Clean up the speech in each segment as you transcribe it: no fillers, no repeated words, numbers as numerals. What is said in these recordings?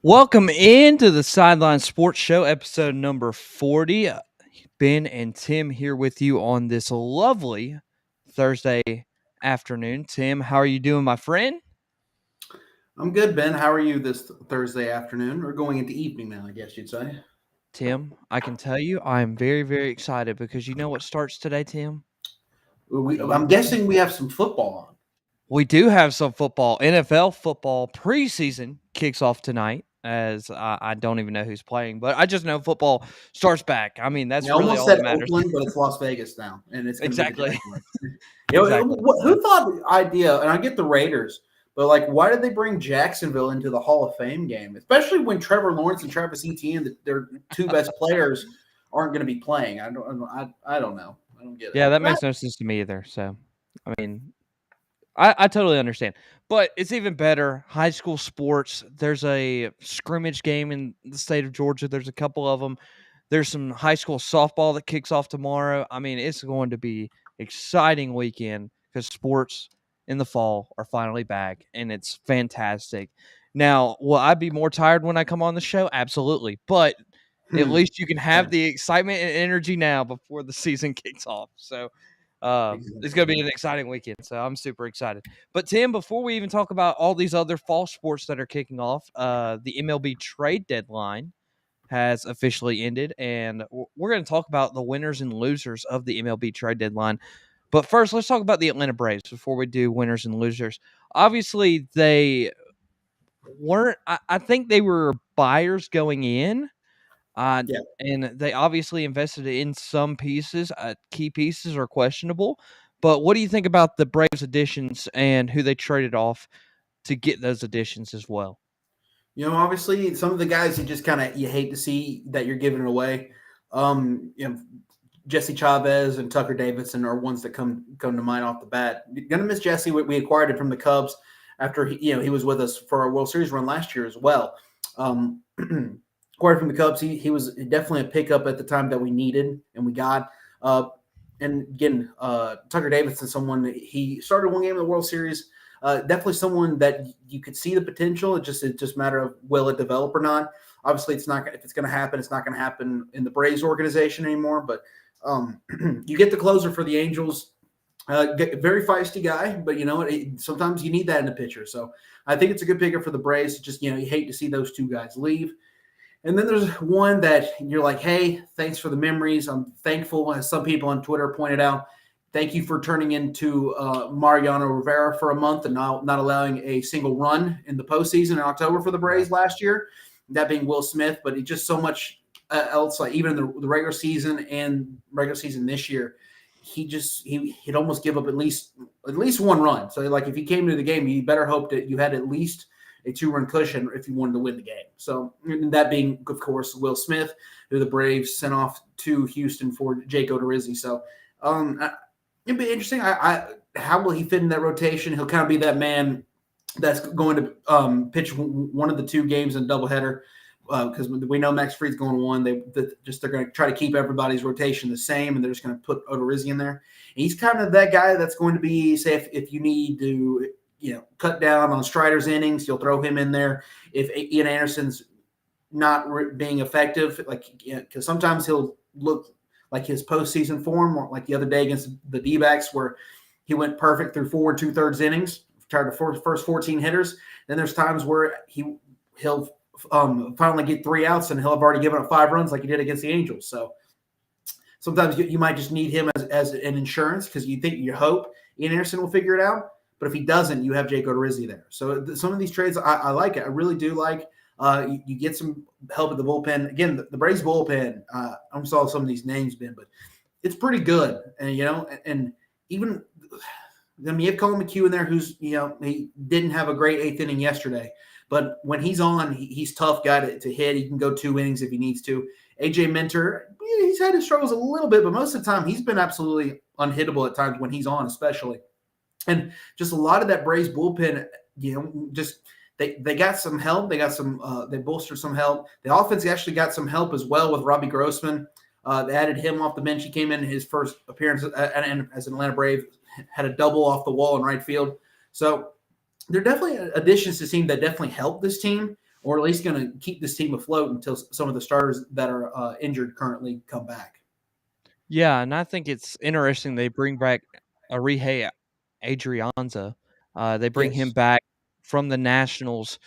Welcome into the Sideline Sports Show, episode number 40. Ben and Tim here with you on this lovely Thursday afternoon. Tim, how are you doing, my friend? I'm good, Ben. How are you this Thursday afternoon? We're going into evening now, I guess you'd say. Tim, I can tell you I'm very, very excited because you know what starts today, Tim? I'm guessing we have some football on. We do have some football. NFL football preseason kicks off tonight, as I don't even know who's playing, but I just know football starts back. I mean, that's really all that matters. Oakland, but it's Las Vegas now, and it's exactly. Exactly. Who thought the idea? And I get the Raiders, but like, why did they bring Jacksonville into the Hall of Fame game? Especially when Trevor Lawrence and Travis Etienne, their two best players, aren't going to be playing. I don't know. I don't get it. Yeah, that makes no sense to me either. So, I mean, I totally understand. But it's even better. High school sports, there's a scrimmage game in the state of Georgia. There's a couple of them. There's some high school softball that kicks off tomorrow. I mean, it's going to be exciting weekend because sports in the fall are finally back, and it's fantastic. Now, will I be more tired when I come on the show? Absolutely. But at least you can have the excitement and energy now before the season kicks off. So, it's going to be an exciting weekend, so I'm super excited. But, Tim, before we even talk about all these other fall sports that are kicking off, the MLB Trade Deadline has officially ended, and we're going to talk about the winners and losers of the MLB Trade Deadline. But first, let's talk about the Atlanta Braves before we do winners and losers. Obviously, they weren't – I think they were buyers going in. And they obviously invested in some pieces. Key pieces are questionable. But what do you think about the Braves additions and who they traded off to get those additions as well? You know, obviously, some of the guys you just kind of you hate to see that you're giving it away. Jesse Chavez and Tucker Davidson are ones that come to mind off the bat. You're gonna miss Jesse. We acquired him from the Cubs after he was with us for our World Series run last year as well. Acquired from the Cubs, he was definitely a pickup at the time that we needed and we got. And again, Tucker Davidson, someone he started one game in the World Series. Definitely someone that you could see the potential. It's just a matter of will it develop or not. Obviously, it's not. If it's going to happen, it's not going to happen in the Braves organization anymore. But you get the closer for the Angels. Very feisty guy, but you know what? Sometimes you need that in a pitcher. So I think it's a good pickup for the Braves. Just you hate to see those two guys leave. And then there's one that you're like, hey, thanks for the memories. I'm thankful, as some people on Twitter pointed out. Thank you for turning into Mariano Rivera for a month and not allowing a single run in the postseason in October for the Braves last year. That being Will Smith, but it's just so much else. Like even in the regular season and regular season this year, he'd almost give up at least one run. So like if he came to the game, you better hope that you had at least a 2-run cushion if you wanted to win the game. So that being, of course, Will Smith, who the Braves sent off to Houston for Jake Odorizzi. So it'd be interesting. How will he fit in that rotation? He'll kind of be that man that's going to pitch one of the two games in a doubleheader because we know Max Fried's going one. They're going to try to keep everybody's rotation the same, and they're just going to put Odorizzi in there. And he's kind of that guy that's going to be, say, if you need to – cut down on Strider's innings, you'll throw him in there. If Ian Anderson's not being effective, because sometimes he'll look like his postseason form, or like the other day against the D-backs where he went perfect through 4 2/3 innings, tried the first 14 hitters. Then there's times where he'll finally get 3 outs and he'll have already given up 5 runs like he did against the Angels. So sometimes you might just need him as an insurance because you hope Ian Anderson will figure it out. But if he doesn't, you have Jake Odorizzi there. So some of these trades, I like it. I really do like. You get some help at the bullpen. Again, the Braves bullpen, I saw some of these names, Ben, but it's pretty good. And, and even you have Colin McHugh in there who's, he didn't have a great 8th inning yesterday. But when he's on, he's tough guy to hit. He can go 2 innings if he needs to. AJ Minter, he's had his struggles a little bit, but most of the time he's been absolutely unhittable at times when he's on, especially. And just a lot of that Braves bullpen, just they got some help. They got some they bolstered some help. The offense actually got some help as well with Robbie Grossman. They added him off the bench. He came in his first appearance as an Atlanta Brave, had a double off the wall in right field. So they're definitely additions to the team that definitely help this team, or at least going to keep this team afloat until some of the starters that are injured currently come back. Yeah, and I think it's interesting they bring back Arihe Adrianza. They bring him Yes. back from the Nationals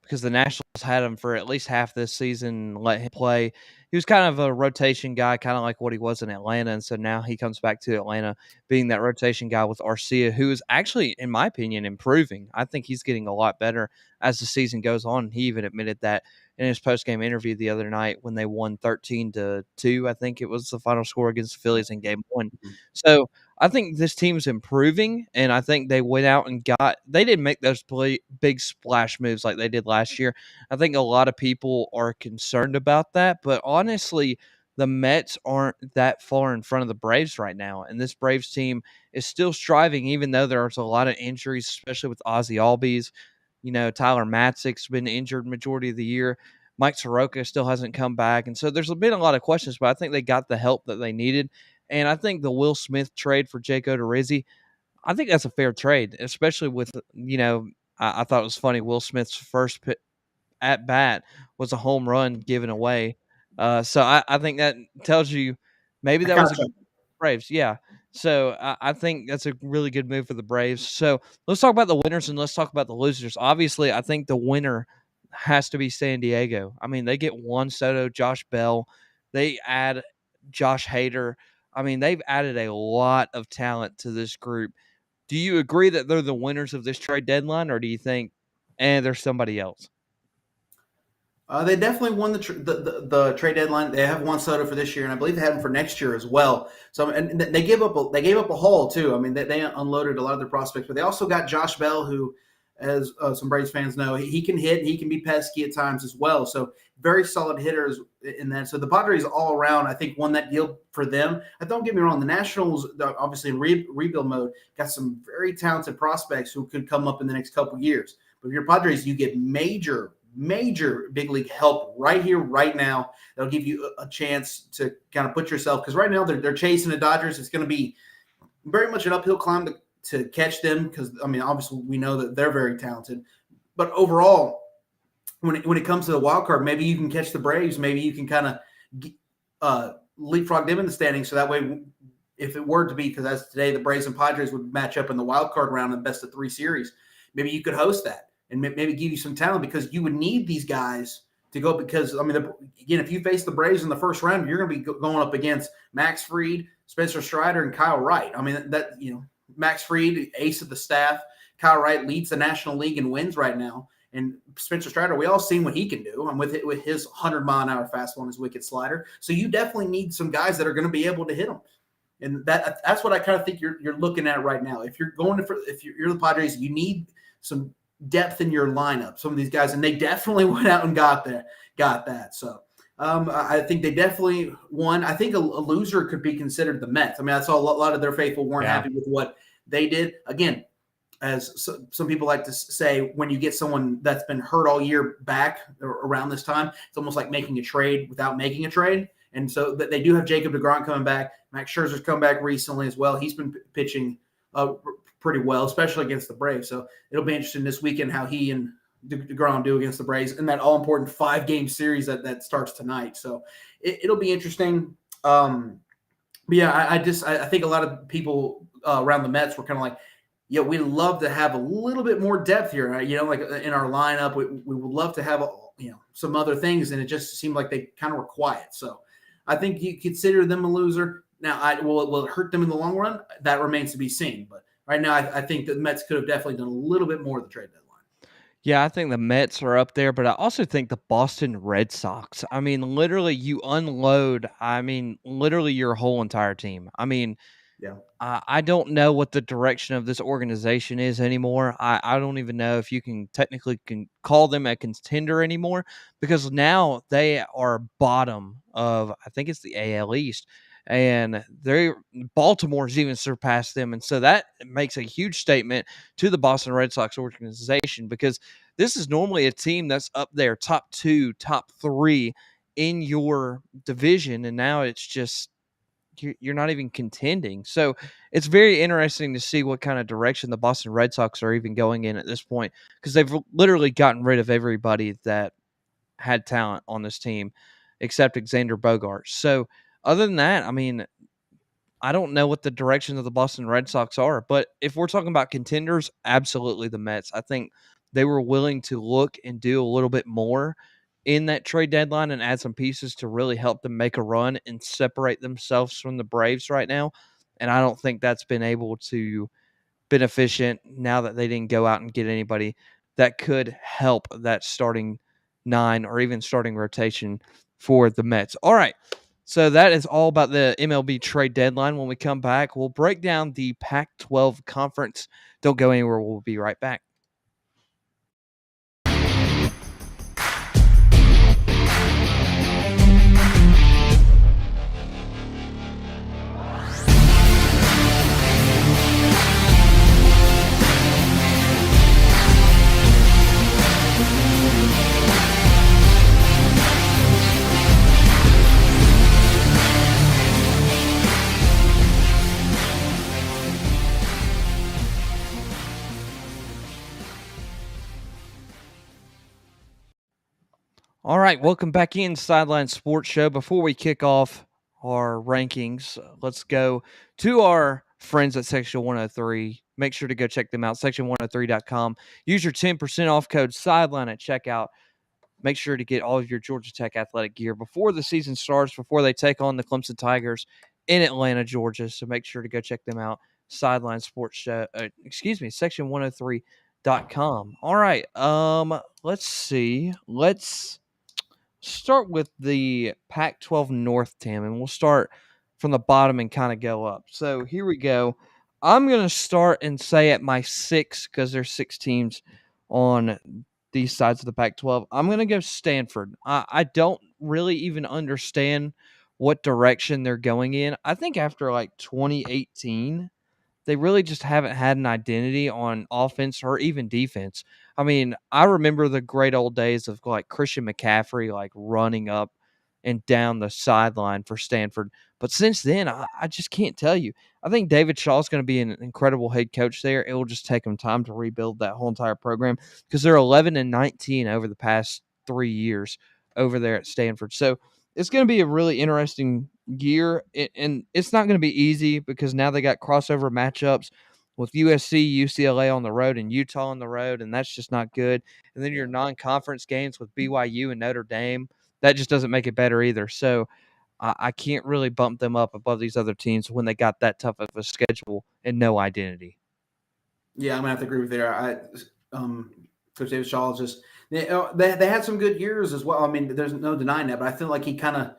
because the Nationals had him for at least half this season, let him play. He was kind of a rotation guy, kind of like what he was in Atlanta, and so now he comes back to Atlanta being that rotation guy with Arcia, who is actually, in my opinion, improving. I think he's getting a lot better as the season goes on. He even admitted that in his post-game interview the other night when they won 13-2. I think it was the final score against the Phillies in Game 1. So I think this team's improving, and I think they went out and they didn't make those big splash moves like they did last year. I think a lot of people are concerned about that, but honestly, the Mets aren't that far in front of the Braves right now, and this Braves team is still striving, even though there's a lot of injuries, especially with Ozzy Albies. Tyler Matzek's been injured majority of the year. Mike Soroka still hasn't come back, and so there's been a lot of questions, but I think they got the help that they needed. And I think the Will Smith trade for Jake Odorizzi, I think that's a fair trade, especially with, I thought it was funny. Will Smith's first at bat was a home run given away. So I think that tells you maybe I that was a gotcha. good Braves. Yeah. So I think that's a really good move for the Braves. So let's talk about the winners and let's talk about the losers. Obviously, I think the winner has to be San Diego. I mean, they get Juan Soto, Josh Bell. They add Josh Hader. I mean, they've added a lot of talent to this group. Do you agree that they're the winners of this trade deadline, or do you think, there's somebody else? They definitely won the trade deadline. They have Juan Soto for this year, and I believe they have him for next year as well. So, and they gave up a haul too. I mean, they unloaded a lot of their prospects, but they also got Josh Bell, who, as some Braves fans know, he can hit, and he can be pesky at times as well. So, very solid hitters in that. So the Padres all around, I think, won that deal for them. Don't get me wrong, the Nationals, obviously in rebuild mode, got some very talented prospects who could come up in the next couple years. But if you're Padres, you get major big league help right here, right now. That'll give you a chance to kind of put yourself, because right now they're chasing the Dodgers. It's going to be very much an uphill climb to catch them, because, I mean, obviously we know that they're very talented. But overall, when it comes to the wild card, maybe you can catch the Braves. Maybe you can kind of leapfrog them in the standings. So that way, if it were to be, because as today the Braves and Padres would match up in the wild card round in the best of 3 series, maybe you could host that and maybe give you some talent, because you would need these guys to go. Because, I mean, again, if you face the Braves in the first round, you're going to be going up against Max Fried, Spencer Strider, and Kyle Wright. I mean, Max Fried, ace of the staff. Kyle Wright leads the National League in wins right now. And Spencer Strider, we all seen what he can do. And with his 100-mile-an-hour fastball and his wicked slider. So you definitely need some guys that are going to be able to hit them. And that's what I kind of think you're looking at right now. If you're if you're the Padres, you need some depth in your lineup, some of these guys, and they definitely went out and got that. So I think they definitely won. I think a loser could be considered the Mets. I mean, I saw a lot of their faithful weren't happy with what they did. Again, as some people like to say, when you get someone that's been hurt all year back around this time, it's almost like making a trade without making a trade. And so they do have Jacob deGrom coming back. Max Scherzer's come back recently as well. He's been pitching pretty well, especially against the Braves. So it'll be interesting this weekend how he and deGrom do against the Braves in that all-important 5-game series that starts tonight. So it'll be interesting. But yeah, I think a lot of people around the Mets were kind of like, yeah, we'd love to have a little bit more depth here. Like in our lineup, we would love to have some other things, and it just seemed like they kind of were quiet. So I think you consider them a loser. Now, will it hurt them in the long run? That remains to be seen. But right now, I think the Mets could have definitely done a little bit more of the trade deadline. Yeah, I think the Mets are up there, but I also think the Boston Red Sox. I mean, literally, you unload, literally your whole entire team. I mean, Yeah. I don't know what the direction of this organization is anymore. I don't even know if you can technically call them a contender anymore, because now they are bottom of, I think it's the AL East, and Baltimore's even surpassed them. And so that makes a huge statement to the Boston Red Sox organization, because this is normally a team that's up there top 2, top 3 in your division, and now it's just you're not even contending. So it's very interesting to see what kind of direction the Boston Red Sox are even going in at this point, because they've literally gotten rid of everybody that had talent on this team except Xander Bogaerts. So other than that, I mean, I don't know what the direction of the Boston Red Sox are, but if we're talking about contenders, absolutely the Mets. I think they were willing to look and do a little bit more in that trade deadline and add some pieces to really help them make a run and separate themselves from the Braves right now. And I don't think that's been able to beneficent now that they didn't go out and get anybody that could help that starting nine or even starting rotation for the Mets. All right. So that is all about the MLB trade deadline. When we come back, we'll break down the Pac 12 conference. Don't go anywhere. We'll be right back. All right, welcome back in Sideline Sports Show. Before we kick off our rankings, let's go to our friends at Section 103. Make sure to go check them out, section103.com. Use your 10% off code Sideline at checkout. Make sure to get all of your Georgia Tech athletic gear before the season starts, before they take on the Clemson Tigers in Atlanta, Georgia. So make sure to go check them out. Sideline Sports Show, section103.com. All right, let's see. Let's start with the Pac-12 North, Tim, and we'll start from the bottom and kind of go up. So here we go. I'm going to start and say at my 6, because there's 6 teams on these sides of the Pac-12. I'm going to go Stanford. I don't really even understand what direction they're going in. I think after like 2018, they really just haven't had an identity on offense or even defense. I mean, I remember the great old days of like Christian McCaffrey, like running up and down the sideline for Stanford. But since then, I just can't tell you. I think David Shaw is going to be an incredible head coach there. It will just take them time to rebuild that whole entire program, because they're 11-19 over the past 3 years over there at Stanford. So it's going to be a really interesting year, and it's not going to be easy because now they got crossover matchups with USC, UCLA on the road, and Utah on the road, and that's just not good. And then your non-conference games with BYU and Notre Dame, that just doesn't make it better either. So I can't really bump them up above these other teams when they got that tough of a schedule and no identity. Yeah, I'm gonna have to agree with you there. Coach David Shaw is just they had some good years as well. I mean, there's no denying that, but I feel like he kind of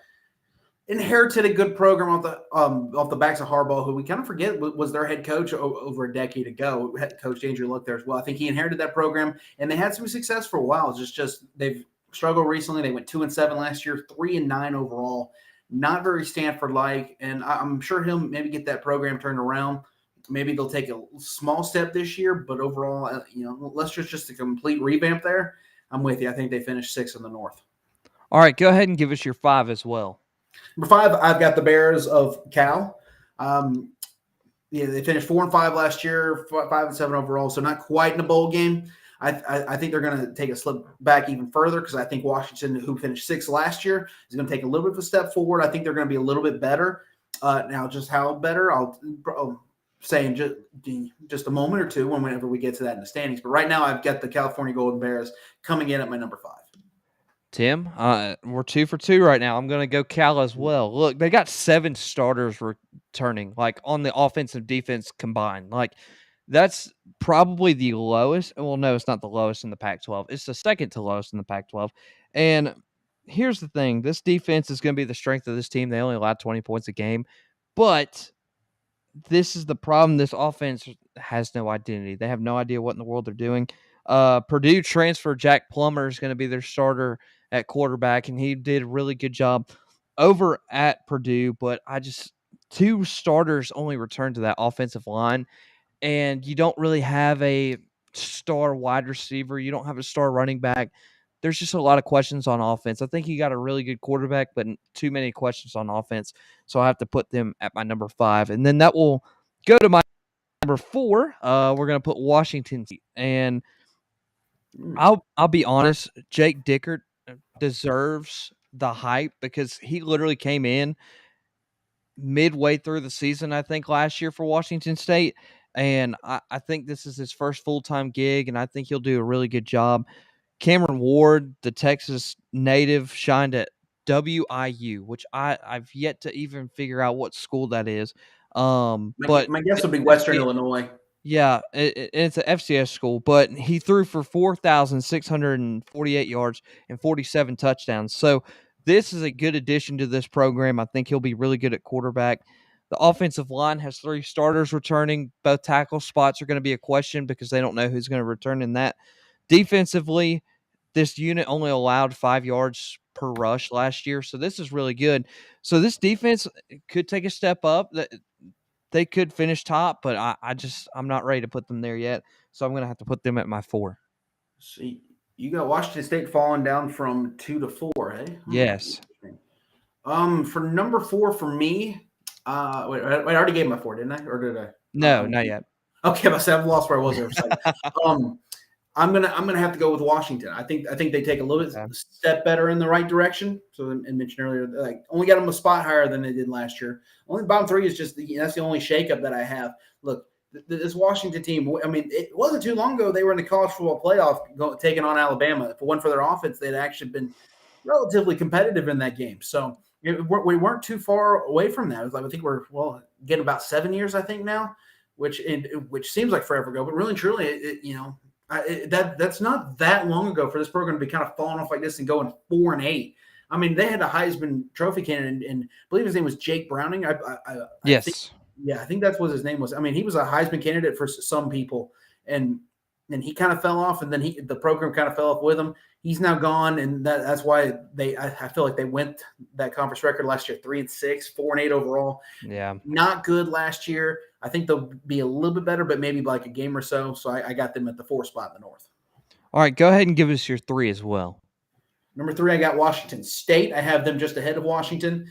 inherited a good program off the backs of Harbaugh, who we kind of forget was their head coach over a decade ago. Head coach Andrew Luck there as well. I think he inherited that program, and they had some success for a while. It's just they've struggled recently. They went 2-7 last year, 3-9 overall. Not very Stanford-like, and I'm sure he'll maybe get that program turned around. Maybe they'll take a small step this year, but overall, unless there's just a complete revamp there, I'm with you. I think they finished 6th in the North. All right, go ahead and give us your 5 as well. Number 5, I've got the Bears of Cal. They finished 4-5 last year, 5-7 overall, so not quite in a bowl game. I think they're going to take a slip back even further, because I think Washington, who finished 6th last year, is going to take a little bit of a step forward. I think they're going to be a little bit better. Now, just how better, I'll say in just a moment or two whenever we get to that in the standings. But right now, I've got the California Golden Bears coming in at my number 5. Tim, we're 2 for 2 right now. I'm going to go Cal as well. Look, they got 7 starters returning, like on the offensive defense combined. Like, that's probably the lowest. Well, no, it's not the lowest in the Pac-12. It's the second to lowest in the Pac-12. And here's the thing. This defense is going to be the strength of this team. They only allow 20 points a game. But this is the problem. This offense has no identity. They have no idea what in the world they're doing. Purdue transfer Jack Plummer is going to be their starter at quarterback, and he did a really good job over at Purdue. But 2 starters only returned to that offensive line, and you don't really have a star wide receiver. You don't have a star running back. there's just a lot of questions on offense. I think he got a really good quarterback, but too many questions on offense. So I have to put them at my number 5. And then that will go to my number 4. We're going to put Washington. And I'll be honest, Jake Dickert deserves the hype because he literally came in midway through the season, I think, last year for Washington State. And I think this is his first full-time gig, and I think he'll do a really good job. Cameron Ward, the Texas native, shined at WIU, which I've yet to even figure out what school that is. But my guess would be Western Illinois. Yeah, it's an FCS school, but he threw for 4,648 yards and 47 touchdowns. So this is a good addition to this program. I think he'll be really good at quarterback. The offensive line has 3 starters returning. Both tackle spots are going to be a question because they don't know who's going to return in that. Defensively, this unit only allowed 5 yards per rush last year, so this is really good. So this defense could take a step up. They could finish top, but I'm not ready to put them there yet. So I'm going to have to put them at my 4. See, you got Washington State falling down from 2 to 4, hey? Yes. For number 4 for me, wait, I already gave my 4, didn't I? Or did I? No, not yet. Okay, I've lost where I was there for a second. I'm gonna have to go with Washington. I think they take a little bit step better in the right direction. So I mentioned earlier, like only got them a spot higher than they did last year. Only bottom 3 is just that's the only shakeup that I have. Look, this Washington team. I mean, it wasn't too long ago they were in the college football playoff, taking on Alabama. If it wasn't for their offense, they'd actually been relatively competitive in that game. So we weren't too far away from that. It was like I think we're getting about 7 years, I think now, which seems like forever ago, but really and truly, that's not that long ago for this program to be kind of falling off like this and going 4-8. I mean, they had a Heisman Trophy candidate, and I believe his name was Jake Browning. Yes. I think that's what his name was. I mean, he was a Heisman candidate for some people, and he kind of fell off, and then the program kind of fell off with him. He's now gone, and that's why I feel like they went that conference record last year, 3-6, 4-8 overall. Yeah, not good last year. I think they'll be a little bit better, but maybe like a game or so. So I got them at the 4 spot in the North. All right, go ahead and give us your 3 as well. Number 3, I got Washington State. I have them just ahead of Washington.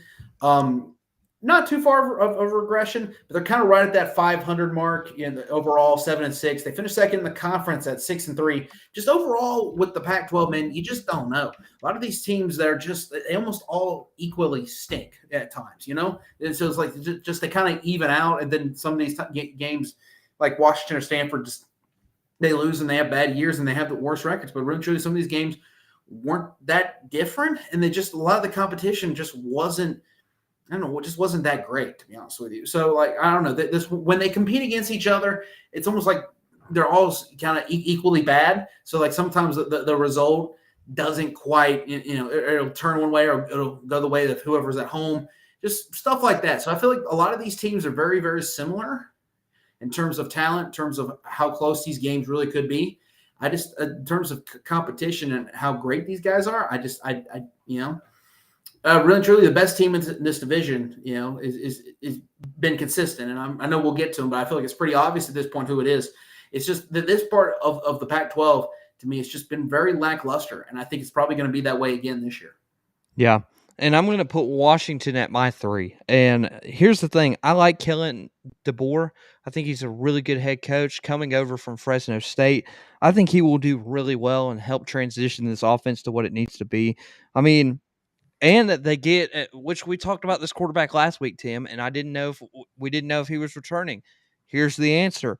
Not too far of regression, but they're kind of right at that 500 mark in the overall 7-6. They finished second in the conference at 6-3. Just overall with the Pac-12, man, you just don't know. A lot of these teams, they almost all equally stink at times, And so it's like just they kind of even out, and then some of these games like Washington or Stanford, they lose and they have bad years and they have the worst records. But really, truly, some of these games weren't that different, and a lot of the competition just wasn't. I don't know, it just wasn't that great, to be honest with you. So, I don't know. This when they compete against each other, it's almost like they're all kind of equally bad. So, sometimes the result doesn't quite, it'll turn one way or it'll go the way of whoever's at home. Just stuff like that. So, I feel like a lot of these teams are very, very similar in terms of talent, in terms of how close these games really could be. I just, in terms of competition and how great these guys are, really, truly, the best team in this division, is been consistent, and I know we'll get to them, but I feel like it's pretty obvious at this point who it is. It's just that this part of the Pac-12 to me, it's just been very lackluster, and I think it's probably going to be that way again this year. Yeah, and I'm going to put Washington at my 3. And here's the thing: I like Kellen DeBoer. I think he's a really good head coach coming over from Fresno State. I think he will do really well and help transition this offense to what it needs to be. I mean. And that they get, which we talked about this quarterback last week, Tim, and we didn't know if he was returning. Here's the answer: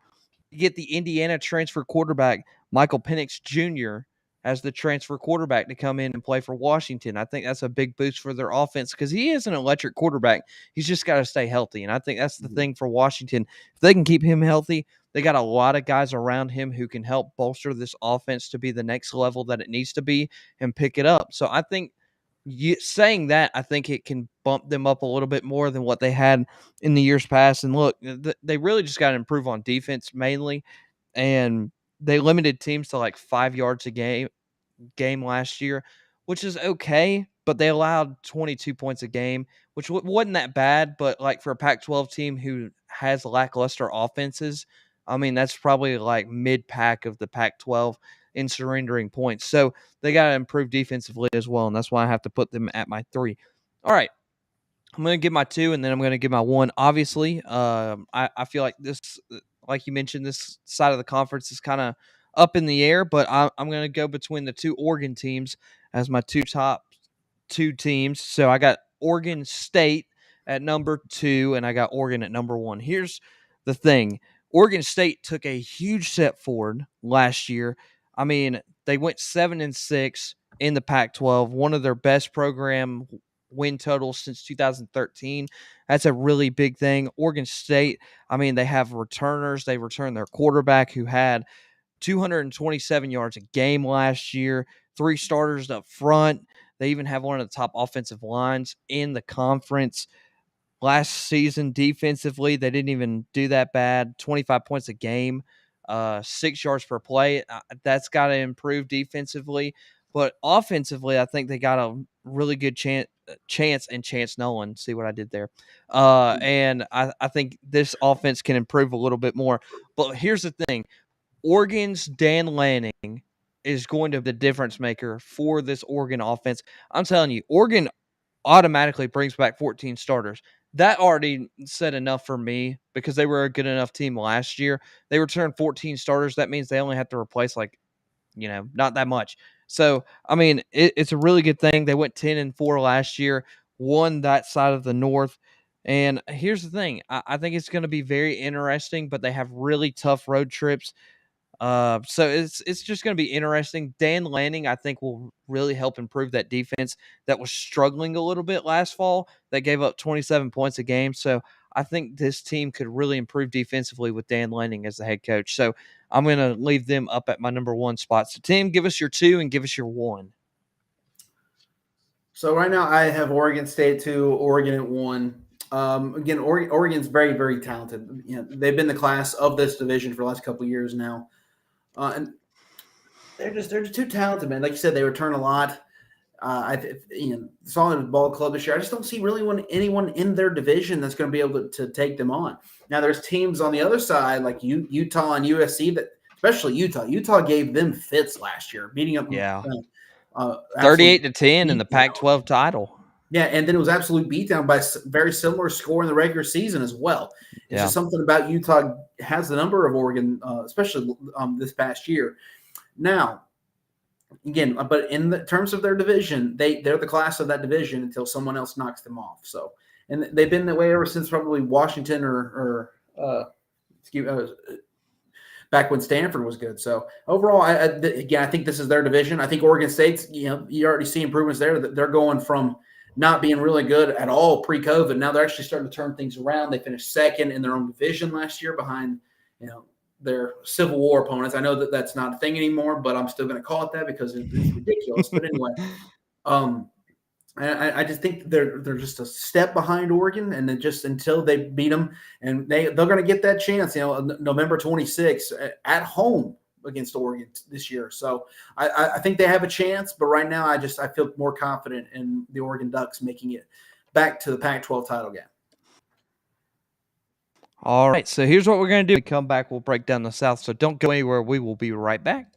you get the Indiana transfer quarterback Michael Penix Jr. as the transfer quarterback to come in and play for Washington. I think that's a big boost for their offense because he is an electric quarterback. He's just got to stay healthy, and I think that's the thing for Washington. If they can keep him healthy, they got a lot of guys around him who can help bolster this offense to be the next level that it needs to be and pick it up. So I think. Saying that, I think it can bump them up a little bit more than what they had in the years past. And look, they really just got to improve on defense mainly, and they limited teams to 5 yards a game last year, which is okay. But they allowed 22 points a game, which wasn't that bad. But for a Pac-12 team who has lackluster offenses, I mean that's probably mid-pack of the Pac-12. in surrendering points. So they got to improve defensively as well, and that's why I have to put them at my 3. All right. I'm going to give my 2, and then I'm going to give my 1. Obviously, I feel like this, like you mentioned, this side of the conference is kind of up in the air, but I'm going to go between the 2 Oregon teams as my 2 top 2 teams. So I got Oregon State at number 2, and I got Oregon at number 1. Here's the thing. Oregon State took a huge step forward last year. I mean, they went 7-6 in the Pac-12, one of their best program win totals since 2013. That's a really big thing. Oregon State, I mean, they have returners. They returned their quarterback who had 227 yards a game last year, 3 starters up front. They even have one of the top offensive lines in the conference. Last season, defensively, they didn't even do that bad. 25 points a game, 6 yards per play. That's got to improve defensively. But offensively, I think they got a really good chance, and Chance Nolan. See what I did there? And I think this offense can improve a little bit more. But here's the thing. Oregon's Dan Lanning is going to be the difference maker for this Oregon offense. I'm telling you, Oregon automatically brings back 14 starters. That already said enough for me because they were a good enough team last year. They returned 14 starters. That means they only have to replace not that much. So, I mean, it's a really good thing. They went 10-4 last year, won that side of the North. And here's the thing. I think it's going to be very interesting, but they have really tough road trips. So it's just going to be interesting. Dan Lanning, I think, will really help improve that defense that was struggling a little bit last fall. That gave up 27 points a game. So I think this team could really improve defensively with Dan Lanning as the head coach. So I'm going to leave them up at my number 1 spot. So Tim, give us your 2 and give us your 1. So right now I have Oregon State 2, Oregon at 1. Again, Oregon's very, very talented. They've been the class of this division for the last couple of years now. And they're just too talented, man. Like you said, they return a lot. Saw them at ball club this year. I just don't see really anyone in their division that's going to be able to take them on. Now, there's teams on the other side like Utah and USC that, especially Utah. Utah gave them fits last year, beating up 38-10 in the Pac-12 title. Yeah, and then it was absolute beatdown by very similar score in the regular season as well. It's just something about Utah has the number of Oregon, especially this past year. Now, again, but in the terms of their division, they're the class of that division until someone else knocks them off. So, and they've been that way ever since probably Washington or back when Stanford was good. So overall, I think this is their division. I think Oregon State's, you already see improvements there. They're going from not being really good at all pre-COVID. Now they're actually starting to turn things around. They finished second in their own division last year behind, their Civil War opponents. I know that that's not a thing anymore, but I'm still going to call it that because it's ridiculous. But anyway, I just think they're just a step behind Oregon, and then just until they beat them, and they're going to get that chance, November 26th at home against Oregon this year. So I think they have a chance, but right now I feel more confident in the Oregon Ducks making it back to the Pac-12 title game. All right, so here's what we're going to do. When we come back, we'll break down the South, so don't go anywhere. We will be right back.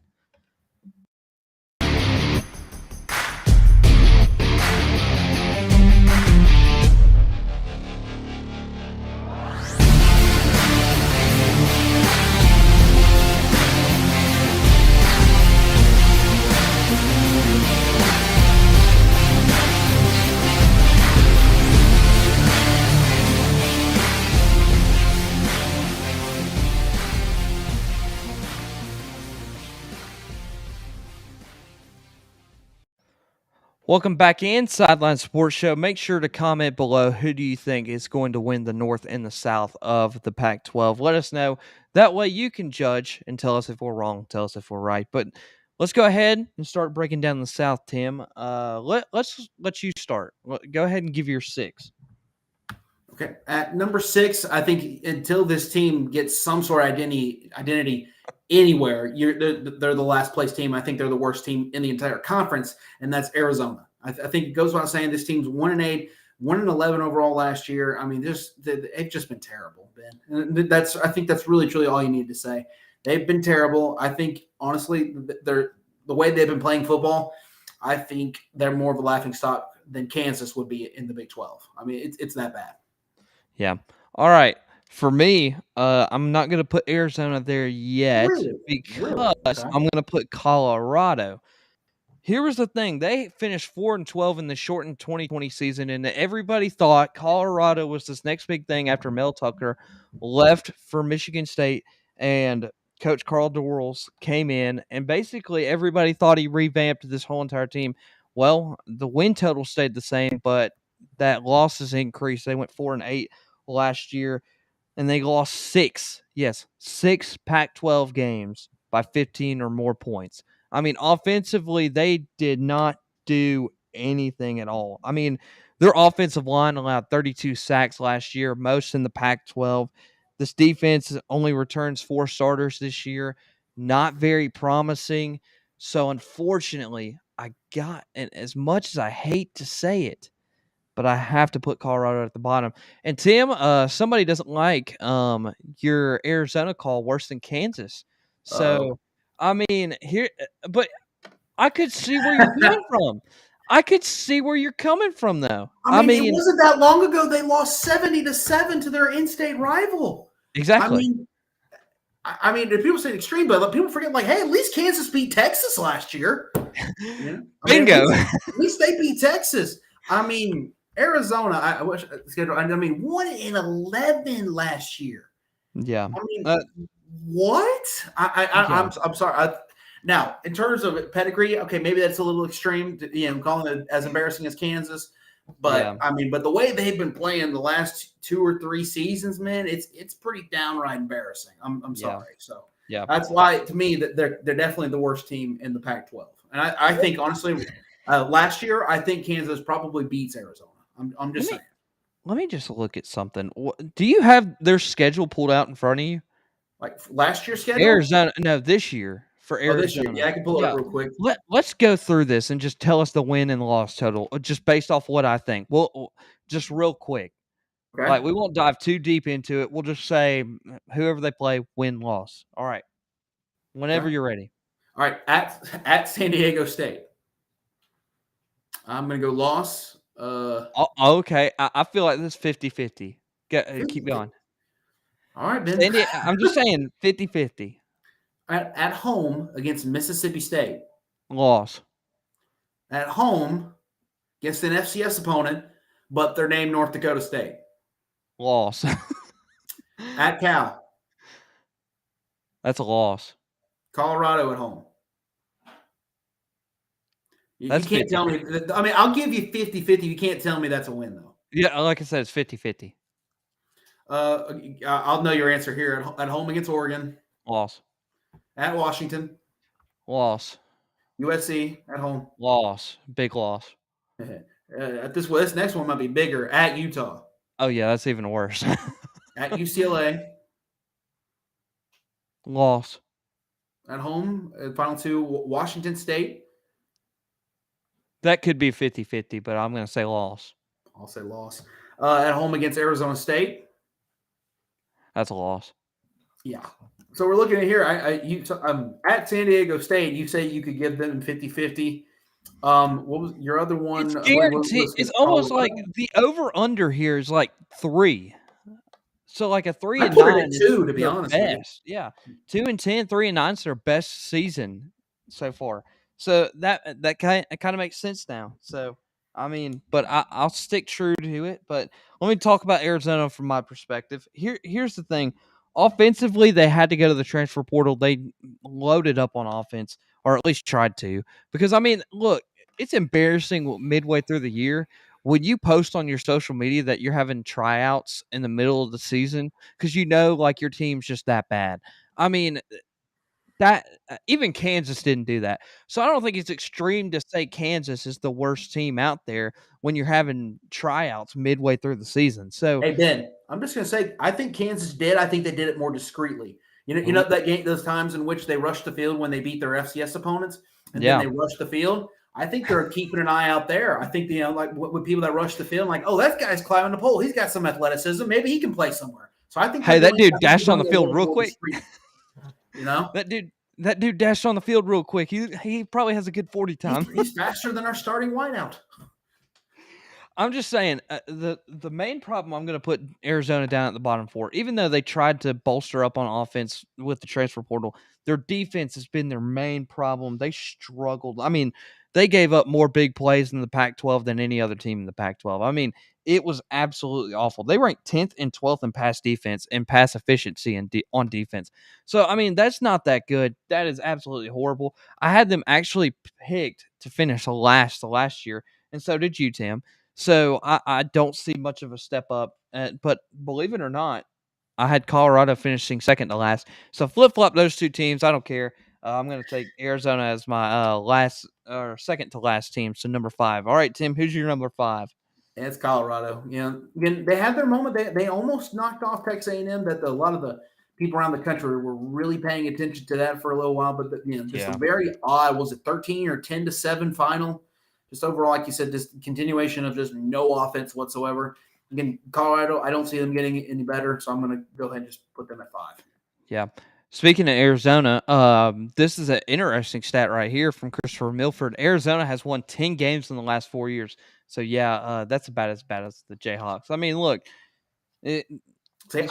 Welcome back in Sideline Sports Show. Make sure to comment below who do you think is going to win the North and the South of the Pac-12. Let us know. That way you can judge and tell us if we're wrong, tell us if we're right. But let's go ahead and start breaking down the South, Tim. Let's let you start. Go ahead and give your 6. Okay. At number 6, I think until this team gets some sort of identity anywhere, they're the last place team. I think they're the worst team in the entire conference, and that's Arizona. I think it goes without saying this team's 1-8, 1-11 overall last year. I mean, they've just been terrible, Ben. And I think that's really truly all you need to say. They've been terrible. I think, honestly, the way they've been playing football, I think they're more of a laughingstock than Kansas would be in the Big 12. I mean, it's that bad. Yeah. All right. For me, I'm not going to put Arizona there yet Really? because Okay. I'm going to put Colorado. Here was the thing. They finished 4-12 in the shortened 2020 season, and everybody thought Colorado was this next big thing after Mel Tucker left for Michigan State and Coach Carl Dorrells came in, and basically everybody thought he revamped this whole entire team. Well, the win total stayed the same, but that losses increased. They went 4-8 last year, and they lost six Pac-12 games by 15 or more points. I mean, offensively, they did not do anything at all. I mean, their offensive line allowed 32 sacks last year, most in the Pac-12. This defense only returns 4 starters this year, not very promising. So, unfortunately, and as much as I hate to say it, but I have to put Colorado at the bottom. And Tim, somebody doesn't like your Arizona call worse than Kansas. Uh-oh. So, I mean, but I could see where you're coming from. I could see where you're coming from, though. I mean, it wasn't that long ago they lost 70-7 to their in-state rival. Exactly. I mean, if people say extreme, but people forget, like, hey, at least Kansas beat Texas last year. Bingo. At least they beat Texas. I mean, Arizona, I wish schedule. I mean, 1-11 last year. Yeah. I mean, what? I'm sorry. Now, in terms of pedigree, okay, maybe that's a little extreme. Calling it as embarrassing as Kansas. But yeah. I mean, but the way they've been playing the last 2 or 3 seasons, man, it's pretty downright embarrassing. I'm sorry. Yeah. So yeah, that's why to me that they're definitely the worst team in the Pac-12. And I think honestly, last year I think Kansas probably beats Arizona. I'm just saying. Let me just look at something. Do you have their schedule pulled out in front of you? Like last year's schedule? Arizona, no, this year. For Arizona. This year. Yeah, I can pull it up real quick. Let's go through this and just tell us the win and loss total, just based off what I think. Well, just real quick. Okay. Like, we won't dive too deep into it. We'll just say whoever they play, win, loss. All right. Whenever you're ready. All right. At San Diego State. I'm going to go loss. Okay. I feel like this is 50-50. Keep going. All right, Ben. I'm just saying 50-50. At home against Mississippi State. Loss. At home against an FCS opponent, but they're named North Dakota State. Loss. At Cal. That's a loss. Colorado at home. You can't tell me. I mean, I'll give you 50-50. You can't tell me that's a win, though. Yeah, like I said, it's 50-50. I'll know your answer here. At home against Oregon. Loss. At Washington. Loss. USC at home. Loss. Big loss. This next one might be bigger. At Utah. Oh, yeah, that's even worse. At UCLA. Loss. At home, final 2, Washington State. That could be 50-50, but I'm going to say loss. I'll say loss. At home against Arizona State. That's a loss. Yeah. So we're looking at here. At San Diego State, you say you could give them 50-50. What was your other one? It's guaranteed. It's almost like the over-under here is like 3. So like a 3-9 is 2, to be honest with you. Yeah. 2-10, 3-9 is their best season so far. So that kind of makes sense now. So I mean, but I'll stick true to it. But let me talk about Arizona from my perspective. Here's the thing. Offensively, they had to go to the transfer portal. They loaded up on offense, or at least tried to. Because, I mean, look, it's embarrassing midway through the year when you post on your social media that you're having tryouts in the middle of the season because like, your team's just that bad. I mean, that even Kansas didn't do that. So I don't think it's extreme to say Kansas is the worst team out there when you're having tryouts midway through the season. So, hey, Ben, I'm just going to say, I think Kansas did. I think they did it more discreetly. You know that game, those times in which they rushed the field when they beat their FCS opponents, and then they rushed the field. I think they're keeping an eye out there. I think like with people that rush the field, like, oh, that guy's climbing the pole. He's got some athleticism. Maybe he can play somewhere. So I think. Hey, that dude dashed on the field real quick. You know, That dude dashed on the field real quick. He probably has a good 40 time. he's faster than our starting wideout. I'm just saying, the main problem I'm going to put Arizona down at the bottom for, even though they tried to bolster up on offense with the transfer portal, their defense has been their main problem. They struggled. I mean, they gave up more big plays in the Pac-12 than any other team in the Pac-12. I mean, it was absolutely awful. They ranked 10th and 12th in pass defense and pass efficiency on defense. So, I mean, that's not that good. That is absolutely horrible. I had them actually picked to finish last the last year, and so did you, Tim. So I don't see much of a step up. But believe it or not, I had Colorado finishing second to last. So flip flop those two teams. I don't care. I'm going to take Arizona as my last or second to last team. So number 5. All right, Tim, who's your number 5? Yeah, it's Colorado. You know, again, they had their moment. They almost knocked off Texas A&M. That a lot of the people around the country were really paying attention to that for a little while. But just a very odd. Was it 13 or 10-7 final? Just overall, like you said, just continuation of just no offense whatsoever. Again, Colorado, I don't see them getting any better, so I'm going to go ahead and just put them at 5. Yeah. Speaking of Arizona, this is an interesting stat right here from Christopher Milford. Arizona has won 10 games in the last 4 years. So, yeah, that's about as bad as the Jayhawks. I mean, look. I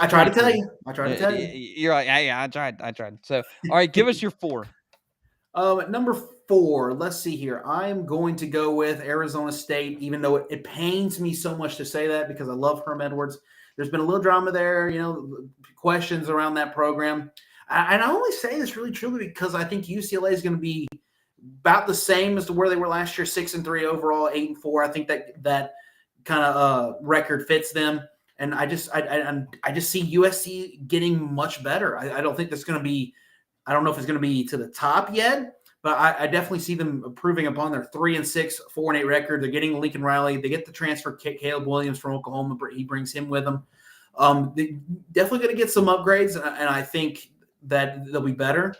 tried to tell you. I tried to tell you. You're like, yeah, I tried. So, all right, give us your 4. Number 4, let's see here. I'm going to go with Arizona State, even though it pains me so much to say that because I love Herm Edwards. There's been a little drama there, questions around that program. And I only say this really truly because I think UCLA is going to be about the same as to where they were last year, 6-3 overall, 8-4. I think that kind of record fits them. And I just see USC getting much better. I don't think that's going to be. I don't know if it's going to be to the top yet, but I definitely see them improving upon their 3-6, 4-8 record. They're getting Lincoln Riley. They get the transfer Caleb Williams from Oklahoma. He brings him with them. They're definitely going to get some upgrades, and I think that they'll be better.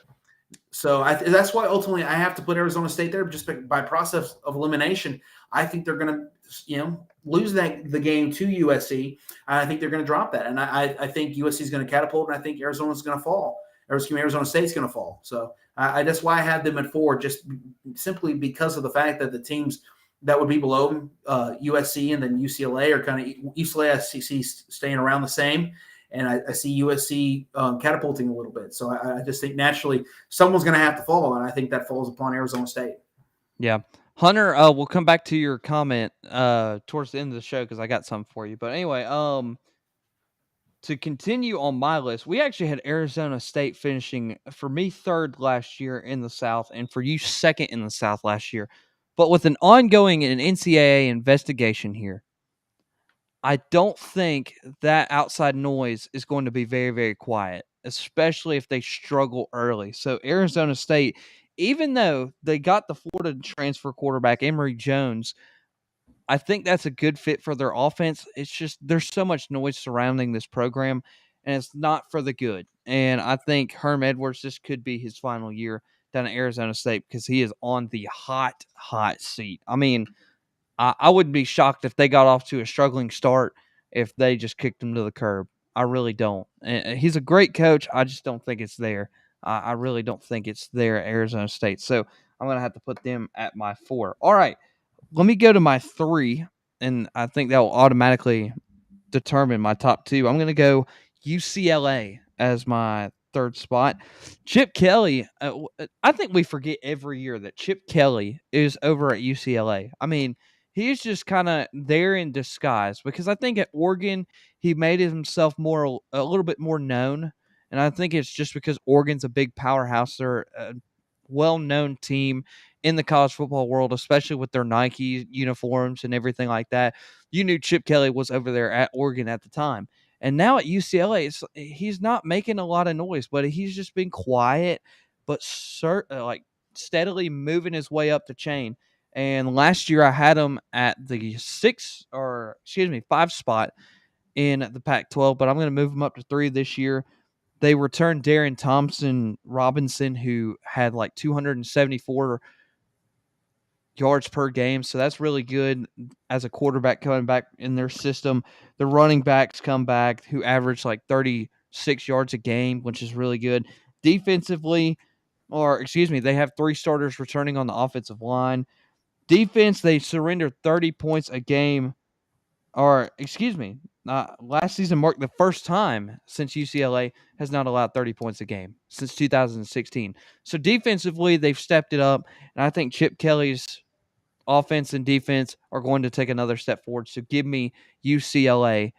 So that's why ultimately I have to put Arizona State there just by process of elimination. I think they're going to, lose the game to USC. I think they're going to drop that, and I think USC is going to catapult, and I think Arizona's going to fall. Arizona State's going to fall. So that's why I had them at 4, just simply because of the fact that the teams that would be below them, USC and then UCLA, are kind of UCLA I see staying around the same, and I see USC catapulting a little bit. So I just think naturally someone's going to have to fall, and I think that falls upon Arizona State. Yeah. Hunter, we'll come back to your comment towards the end of the show because I got something for you. But anyway, to continue on my list, we actually had Arizona State finishing, for me, 3rd last year in the South, and for you, 2nd in the South last year. But with an ongoing NCAA investigation here, I don't think that outside noise is going to be very, very quiet, especially if they struggle early. So Arizona State, even though they got the Florida transfer quarterback, Emory Jones, I think that's a good fit for their offense. It's just there's so much noise surrounding this program, and it's not for the good. And I think Herm Edwards, this could be his final year down at Arizona State because he is on the hot seat. I mean, I wouldn't be shocked if they got off to a struggling start if they just kicked him to the curb. I really don't. And he's a great coach. I just don't think it's there. I really don't think it's there at Arizona State. So I'm going to have to put them at my 4. All right. Let me go to my 3, and I think that will automatically determine my top 2. I'm going to go UCLA as my 3rd spot. Chip Kelly, I think we forget every year that Chip Kelly is over at UCLA. I mean, he's just kind of there in disguise because I think at Oregon, he made himself a little bit more known. And I think it's just because Oregon's a big powerhouse. They're a well-known team in the college football world, especially with their Nike uniforms and everything like that. You knew Chip Kelly was over there at Oregon at the time. And now at UCLA, he's not making a lot of noise, but he's just been quiet, but steadily moving his way up the chain. And last year I had him at the 5 spot in the Pac-12, but I'm going to move him up to 3 this year. They returned Darren Thompson Robinson, who had like 274 yards per game. So that's really good as a quarterback coming back in their system. The running backs come back who average like 36 yards a game, which is really good. Defensively, they have 3 starters returning on the offensive line. Defense, they surrendered 30 points a game. Last season marked the first time since UCLA has not allowed 30 points a game since 2016. So defensively, they've stepped it up, and I think Chip Kelly's offense and defense are going to take another step forward. So give me UCLA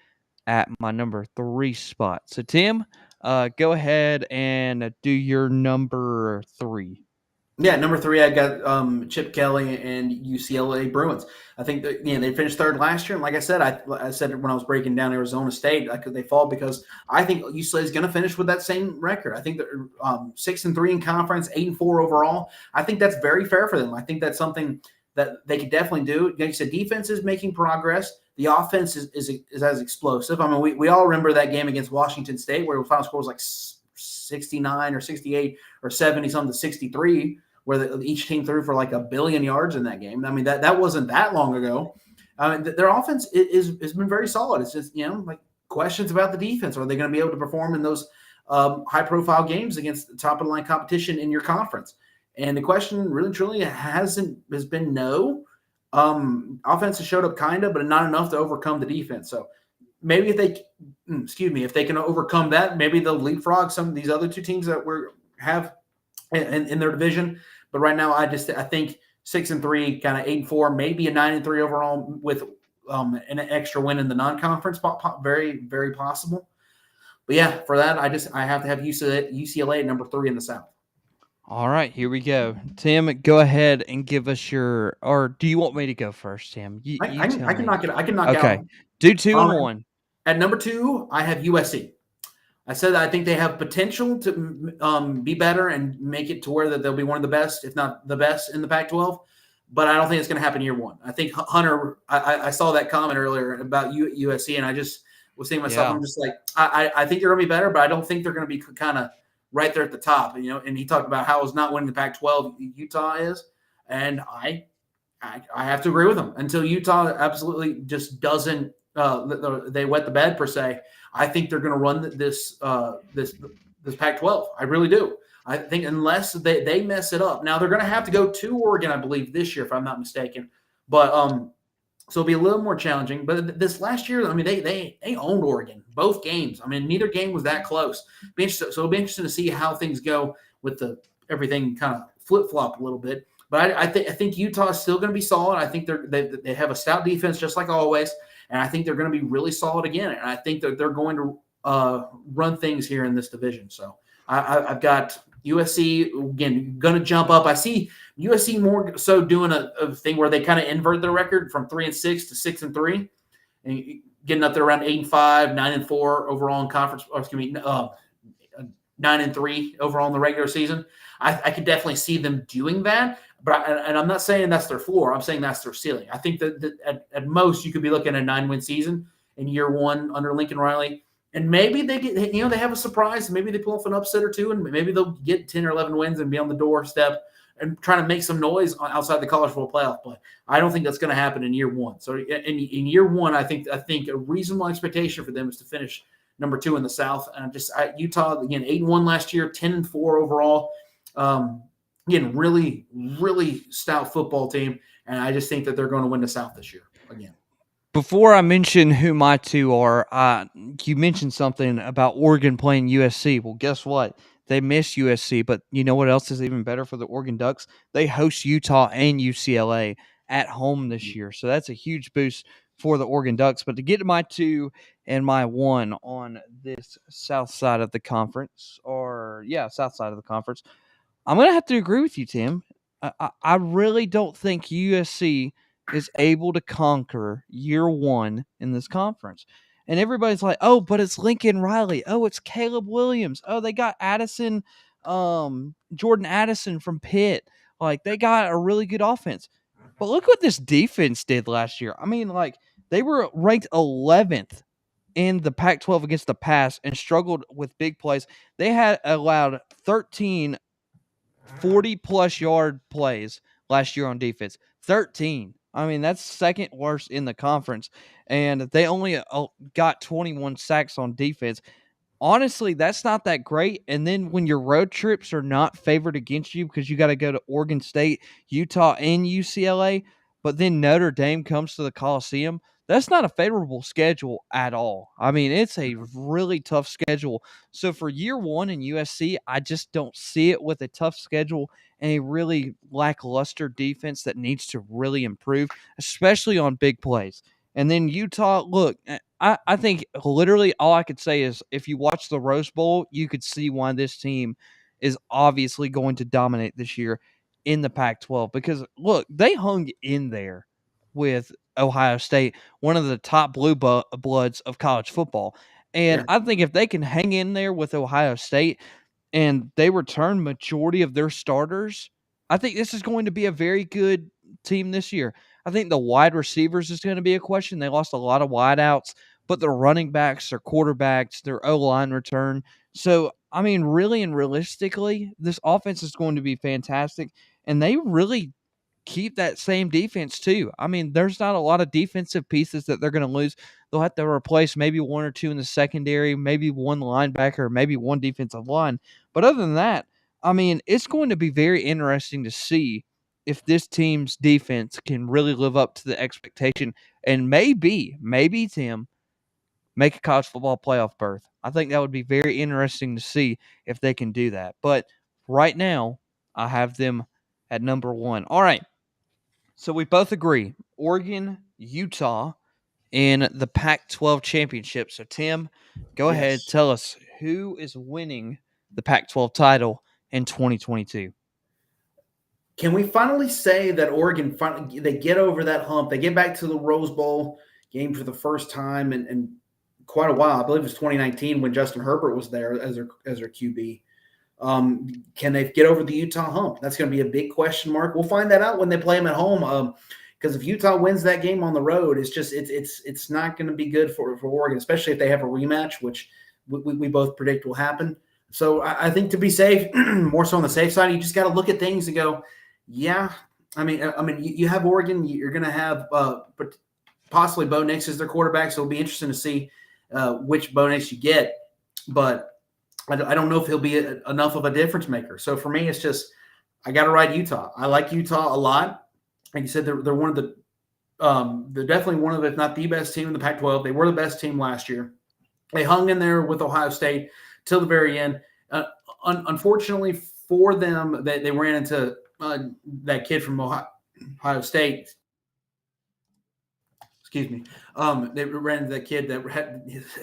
at my number 3 spot. So Tim, go ahead and do your number 3. Yeah, number 3, I got Chip Kelly and UCLA Bruins. I think that, they finished third last year, and like I said, I said when I was breaking down Arizona State, they fall because I think UCLA is going to finish with that same record. I think they're 6-3 in conference, 8-4 overall. I think that's very fair for them. I think that's something that they could definitely do. Like you said, defense is making progress. The offense is as explosive. I mean, we all remember that game against Washington State where the final score was like 69 or 68 or 70 something to 63. Where each team threw for like 1 billion yards in that game. I mean, that wasn't that long ago. Their offense has been very solid. It's just, like questions about the defense. Are they going to be able to perform in those high-profile games against top-of-the-line competition in your conference? And the question really, truly has been no. Offense has showed up kind of, but not enough to overcome the defense. So maybe if they can overcome that, maybe they'll leapfrog some of these other 2 teams that have in their division. But right now, I think 6-3, kind of 8-4, maybe a 9-3 overall with an extra win in the non-conference, very, very possible. But yeah, for that, I have to have UCLA at number 3 in the South. All right, here we go. Tim, go ahead and give us or do you want me to go first, Tim? I can knock it. I can knock okay. out. Do 2 and 1. At number 2, I have USC. I said that I think they have potential to be better and make it to where that they'll be one of the best, if not the best, in the Pac-12. But I don't think it's going to happen year one. I think Hunter. I saw that comment earlier about USC, and I just was saying to myself, I'm just like, I think they're going to be better, but I don't think they're going to be kind of right there at the top. And he talked about how it's not winning the Pac-12 Utah is, and I have to agree with him. Until Utah absolutely just doesn't, they wet the bed per se. I think they're going to run this Pac-12. I really do. I think unless they mess it up. Now they're going to have to go to Oregon, I believe, this year, if I'm not mistaken. But so it'll be a little more challenging. But this last year, I mean, they owned Oregon both games. I mean, neither game was that close. So it'll be interesting to see how things go with everything kind of flip-flop a little bit. But I think Utah is still going to be solid. I think they have a stout defense just like always. And I think they're going to be really solid again. And I think that they're going to run things here in this division. So I've got USC, again, going to jump up. I see USC more so doing a thing where they kind of invert their record from 3-6 to 6-3, and getting up there around 8-5, 9-4 overall in conference. 9-3 overall in the regular season. I could definitely see them doing that. And I'm not saying that's their floor. I'm saying that's their ceiling. I think that at most you could be looking at a 9-win season in year one under Lincoln Riley. And maybe they they have a surprise. Maybe they pull off an upset or two, and maybe they'll get 10 or 11 wins and be on the doorstep and trying to make some noise outside the college football playoff. But I don't think that's going to happen in year one. So in year one, I think a reasonable expectation for them is to finish number 2 in the South. And Utah, again, 8-1 last year, 10-4 overall. Again, really, really stout football team, and I just think that they're going to win the South this year again. Before I mention who my 2 are, you mentioned something about Oregon playing USC. Well, guess what? They miss USC, but you know what else is even better for the Oregon Ducks? They host Utah and UCLA at home this year, so that's a huge boost for the Oregon Ducks. But to get to my 2 and my 1 on this south side of the conference, south side of the conference, I'm going to have to agree with you, Tim. I really don't think USC is able to conquer year one in this conference. And everybody's like, oh, but it's Lincoln Riley. Oh, it's Caleb Williams. Oh, they got Addison, Jordan Addison from Pitt. Like, they got a really good offense. But look what this defense did last year. I mean, like, they were ranked 11th in the Pac-12 against the pass and struggled with big plays. They had allowed 13 40-plus yard plays last year on defense. 13. I mean, that's second worst in the conference. And they only got 21 sacks on defense. honestly, that's not that great. And then when your road trips are not favored against you because you got to go to Oregon State, Utah, and UCLA, but then Notre Dame comes to the Coliseum, that's not a favorable schedule at all. I mean, it's a really tough schedule. So for year one in USC, I just don't see it with a tough schedule and a really lackluster defense that needs to really improve, especially on big plays. And then Utah, look, I think literally all I could say is if you watch the Rose Bowl, you could see why this team is obviously going to dominate this year in the Pac 12 because, look, they hung in there with Ohio State, one of the top bloods of college football. And Yeah, I think if they can hang in there with Ohio State, and they return majority of their starters, I think this is going to be a very good team this year. I think the wide receivers is going to be a question. They lost a lot of wideouts, but their running backs, their quarterbacks, their O line return. So, I mean, really and realistically, this offense is going to be fantastic. And they really keep that same defense too. I mean, there's not a lot of defensive pieces that they're going to lose. They'll have to replace maybe one or two in the secondary, maybe one linebacker, maybe one defensive line. But other than that, I mean, it's going to be very interesting to see if this team's defense can really live up to the expectation and maybe Tim make a college football playoff berth. I think that would be very interesting to see if they can do that. But right now, I have them at number one. All right. So we both agree Oregon, Utah in the Pac 12 championship. So, Tim, go ahead. yes. Tell us who is winning the Pac 12 title in 2022. Can we finally say that Oregon finally they get over that hump? They get back to the Rose Bowl game for the first time in quite a while. I believe it was 2019 when Justin Herbert was there as their QB. Can they get over the Utah hump? That's going to be a big question mark. We'll find that out when they play them at home. Because if Utah wins that game on the road, it's not going to be good for Oregon, especially if they have a rematch, which we both predict will happen. So I think to be safe, more so on the safe side, you just got to look at things and go, yeah. I mean, you have Oregon. You're going to have possibly Bo Nix as their quarterback, so it'll be interesting to see which Bo Nix you get. But I don't know if he'll be enough of a difference maker. So for me, it's just I got to ride Utah. I like Utah a lot. Like you said, they're one of the they're definitely one of, if not the best team in the Pac-12. They were the best team last year. They hung in there with Ohio State till the very end. Unfortunately for them, they ran into that kid from Ohio State. Excuse me. They ran into that kid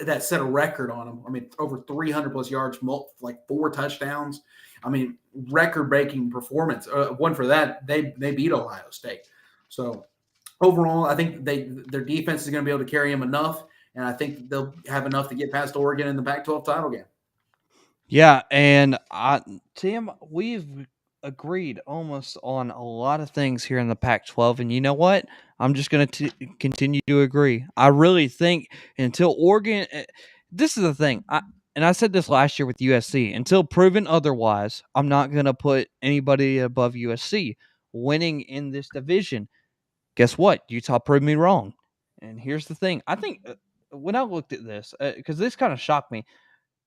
that set a record on him. I mean, over 300 plus yards, like 4 touchdowns. I mean, record-breaking performance. One for that, they beat Ohio State. So overall, I think their defense is going to be able to carry them enough, and I think they'll have enough to get past Oregon in the Pac-12 title game. Yeah, and Tim, we've agreed almost on a lot of things here in the Pac-12, and you know what? I'm just going to continue to agree. I really think until Oregon, this is the thing. And I said this last year with USC. Until proven otherwise, I'm not going to put anybody above USC winning in this division. Guess what? Utah proved me wrong. And here's the thing. I think when I looked at this, because this kind of shocked me,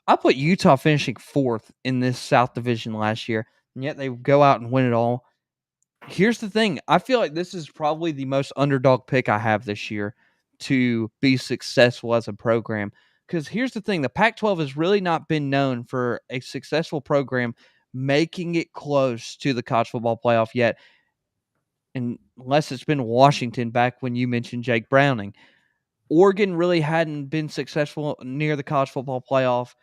I put Utah finishing 4th in this South Division last year, and yet they go out and win it all. Here's the thing. I feel like this is probably the most underdog pick I have this year to be successful as a program. Because here's the thing. The Pac-12 has really not been known for a successful program making it close to the college football playoff yet, unless it's been Washington back when you mentioned Jake Browning. Oregon really hadn't been successful near the college football playoff.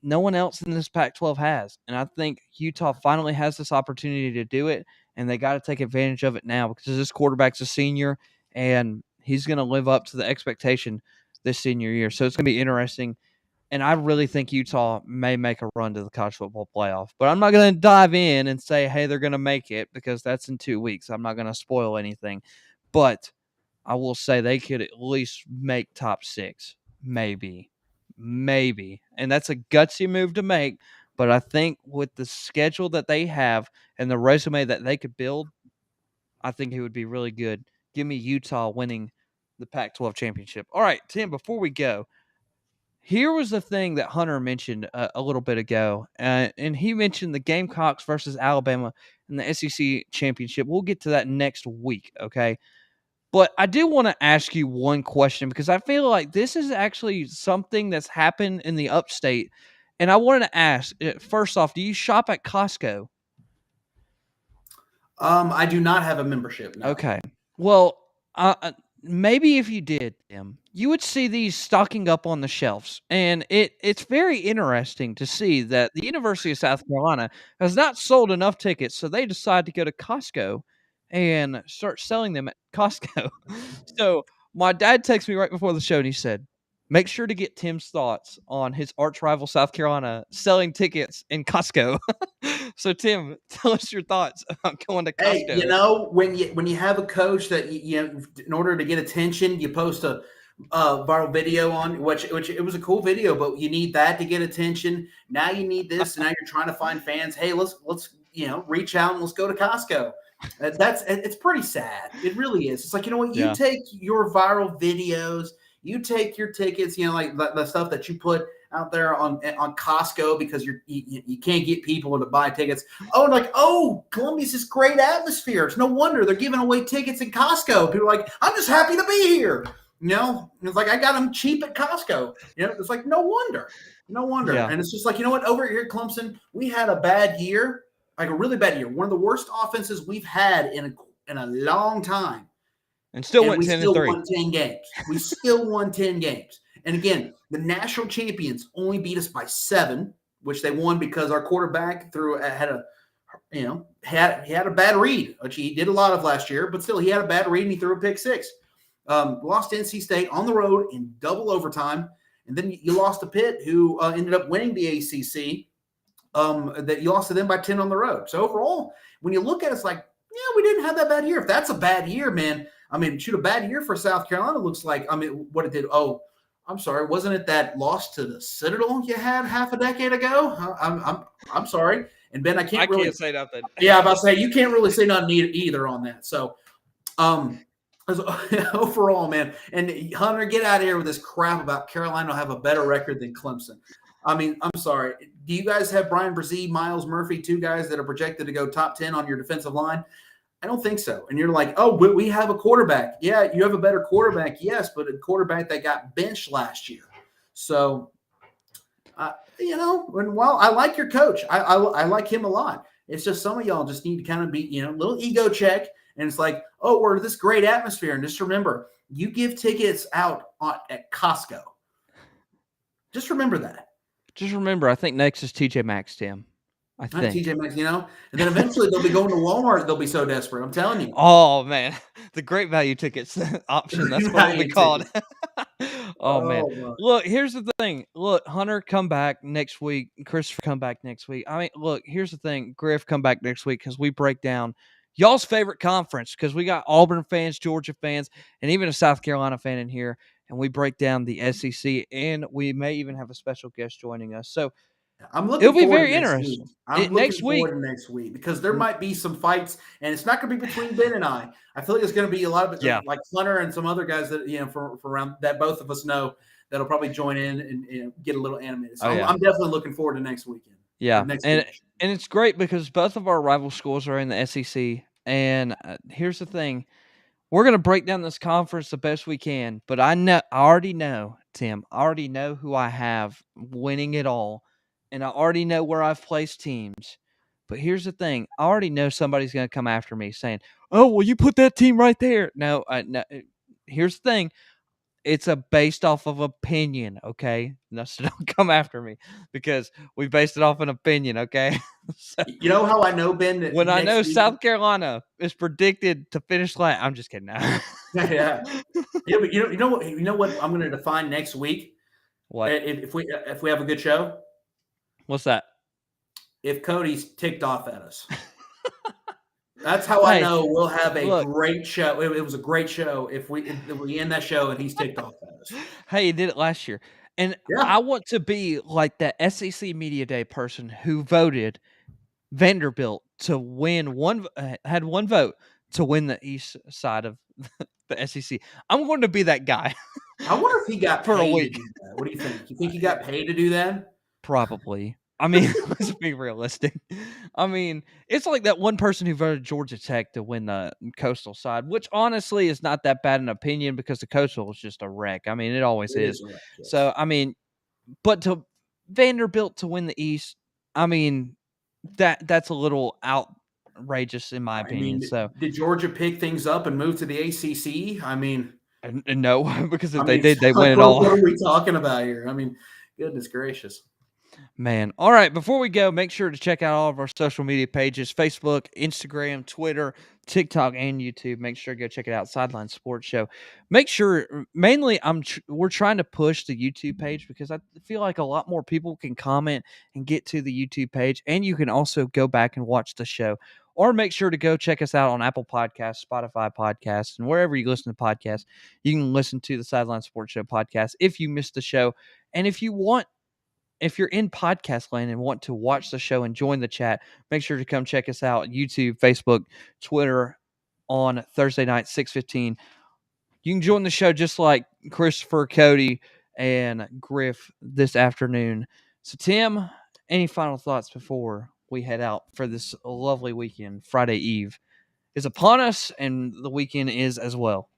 No one else in this Pac-12 has. And I think Utah finally has this opportunity to do it, and they got to take advantage of it now because this quarterback's a senior, and he's going to live up to the expectation this senior year. So it's going to be interesting. And I really think Utah may make a run to the college football playoff. But I'm not going to dive in and say, hey, they're going to make it because that's in 2 weeks. I'm not going to spoil anything. But I will say they could at least make top 6. Maybe. And that's a gutsy move to make. But I think with the schedule that they have and the resume that they could build, I think it would be really good. Give me Utah winning the Pac 12 championship. All right, Tim, before we go, Here was the thing that Hunter mentioned a little bit ago, and he mentioned the Gamecocks versus Alabama in the SEC championship. We'll get to that next week, okay? But I do want to ask you one question because I feel like this is actually something that's happened in the upstate. And I wanted to ask, first off, do you shop at Costco? I do not have a membership. No. Okay. Well, maybe if you did, Tim, you would see these stocking up on the shelves, and it's very interesting to see that the University of South Carolina has not sold enough tickets, so they decide to go to Costco and start selling them at Costco. So my dad texted me right before the show, and he said, "Make sure to get Tim's thoughts on his arch rival South Carolina selling tickets in Costco." So Tim, tell us your thoughts about going to Hey, Costco. when you have a coach that in order to get attention, you post a viral video on which it was a cool video, but you need that to get attention. Now you need this, and now you're trying to find fans. Hey, let's reach out and let's go to Costco. It's pretty sad. It really is. It's like, what, you Yeah. take your viral videos, you take your tickets, like the stuff that you put out there on Costco because you can't get people to buy tickets. Columbia's this great atmosphere. It's no wonder they're giving away tickets at Costco. People are like, I'm just happy to be here. It's like I got them cheap at Costco. It's like no wonder. Yeah. And it's just like, what, over here at Clemson, we had a bad year, like a really bad year. One of the worst offenses we've had in a long time. And still went we 10 still and 3. won 10 games. We still won 10 games. And again, the national champions only beat us by 7, which they won because our quarterback had a bad read, which he did a lot of last year, but still he had a bad read and he threw a pick 6. Lost to NC State on the road in double overtime. And then you lost to Pitt, who ended up winning the ACC. That you lost to them by 10 on the road. So overall, when you look at it, it's like, we didn't have that bad year. If that's a bad year, man, a bad year for South Carolina looks like, what it did. Oh, I'm sorry. Wasn't it that loss to the Citadel you had half a decade ago? I'm sorry. And Ben, I can't say nothing. Yeah, I'm about to say, you can't really say nothing either on that. So, overall, man, and Hunter, get out of here with this crap about Carolina will have a better record than Clemson. I'm sorry. Do you guys have Brian Brzee, Miles Murphy, 2 guys that are projected to go top 10 on your defensive line? I don't think so. And you're like, oh, we have a quarterback. Yeah, you have a better quarterback, yes, but a quarterback that got benched last year. So, I like your coach. I like him a lot. It's just some of y'all just need to kind of be, a little ego check. And it's like, oh, we're this great atmosphere. And just remember, you give tickets out at Costco. Just remember that. Just remember, I think next is TJ Maxx, Tim. I think. TJ Maxx, and then eventually they'll be going to Walmart. They'll be so desperate. I'm telling you. Oh, man. The great value tickets option. That's what it'll be called. Man. My. Look, here's the thing. Look, Hunter, come back next week. Christopher, come back next week. Look, here's the thing. Griff, come back next week because we break down y'all's favorite conference because we got Auburn fans, Georgia fans, and even a South Carolina fan in here. And we break down the SEC, and we may even have a special guest joining us. So, it'll be very interesting. I'm looking forward to next week because there might be some fights, and it's not going to be between Ben and I. I feel like it's going to be a lot of it, like Hunter and some other guys that for around that both of us know that'll probably join in and get a little animated. So I'm definitely looking forward to next weekend. Yeah, and it's great because both of our rival schools are in the SEC. And here's the thing. We're going to break down this conference the best we can, but I already know, Tim, I already know who I have winning it all, and I already know where I've placed teams. But here's the thing. I already know somebody's going to come after me saying, oh, well, you put that team right there. No. Here's the thing. It's based off of opinion, okay? No, so don't come after me because we based it off an opinion, okay? So, you know how I know, Ben? That when I know South Carolina is predicted to finish last, I'm just kidding. Yeah, but you know what I'm going to define next week. What if we have a good show? What's that? If Cody's ticked off at us. That's how I know we'll have a great show. It was a great show if we end that show and he's ticked off at us. Hey, he did it last year. And I want to be like the SEC Media Day person who voted Vanderbilt to win had one vote to win the east side of the SEC. I'm going to be that guy. I wonder if he got for a paid to week. do that. What do you think? You think he got paid to do that? Probably. I mean, let's be realistic. I mean, it's like that one person who voted Georgia Tech to win the Coastal side, which honestly is not that bad an opinion because the Coastal is just a wreck. I mean, it always It is. is a wreck, yes. So, I mean, but to Vanderbilt to win the East, I mean, that's a little outrageous in my I opinion. mean, So, did Georgia pick things up and move to the ACC? and no, because I if they mean, did, they win like, it all. what are we talking about here? I mean, goodness gracious. Man. All right. Before we go, make sure to check out all of our social media pages: Facebook, Instagram, Twitter, TikTok, and YouTube. Make sure to go check it out. Sideline Sports Show. Make sure, mainly, we're trying to push the YouTube page because I feel like a lot more people can comment and get to the YouTube page, and you can also go back and watch the show. Or make sure to go check us out on Apple Podcasts, Spotify Podcasts, and wherever you listen to podcasts. You can listen to the Sideline Sports Show podcast if you missed the show. And if you're in podcast land and want to watch the show and join the chat, make sure to come check us out YouTube, Facebook, Twitter on Thursday night, 6:15. You can join the show just like Christopher, Cody, and Griff this afternoon. So, Tim, any final thoughts before we head out for this lovely weekend? Friday Eve is upon us, and the weekend is as well.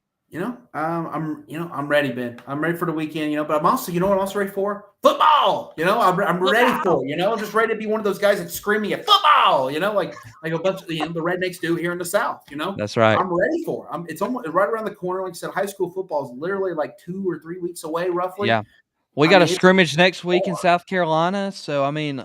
I'm ready, Ben. I'm ready for the weekend, but I'm also, what I'm also ready for? Football. I'm ready for it. I'm just ready to be one of those guys that's screaming at football. Like a bunch of the rednecks do here in the South. That's right. I'm ready for it. It's almost right around the corner. Like I said, high school football is literally like 2 or 3 weeks away, roughly. Yeah, we got a scrimmage next week in South Carolina, so I mean,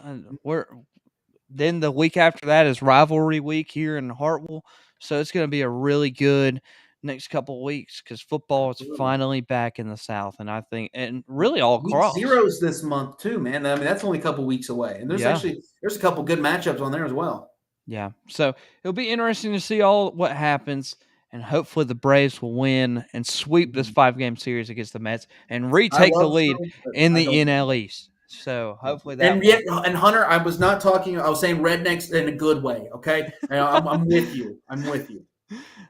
Then the week after that is rivalry week here in Hartwell. So it's going to be a really good next couple of weeks because football is finally back in the South. And I think, and really all Week across. 0's this month too, man. I mean, that's only a couple weeks away. And there's a couple good matchups on there as well. Yeah. So it'll be interesting to see all what happens. And hopefully the Braves will win and sweep this 5-game series against the Mets and retake the lead in the NL East. So hopefully that. And Hunter, I was not talking. I was saying rednecks in a good way. Okay, I'm with you. I'm with you.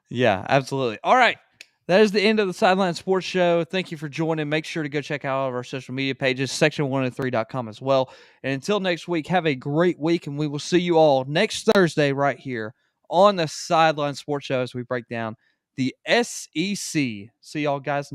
Yeah, absolutely. All right. That is the end of the Sideline Sports Show. Thank you for joining. Make sure to go check out all of our social media pages, section103.com as well. And until next week, have a great week, and we will see you all next Thursday right here on the Sideline Sports Show as we break down the SEC. See y'all guys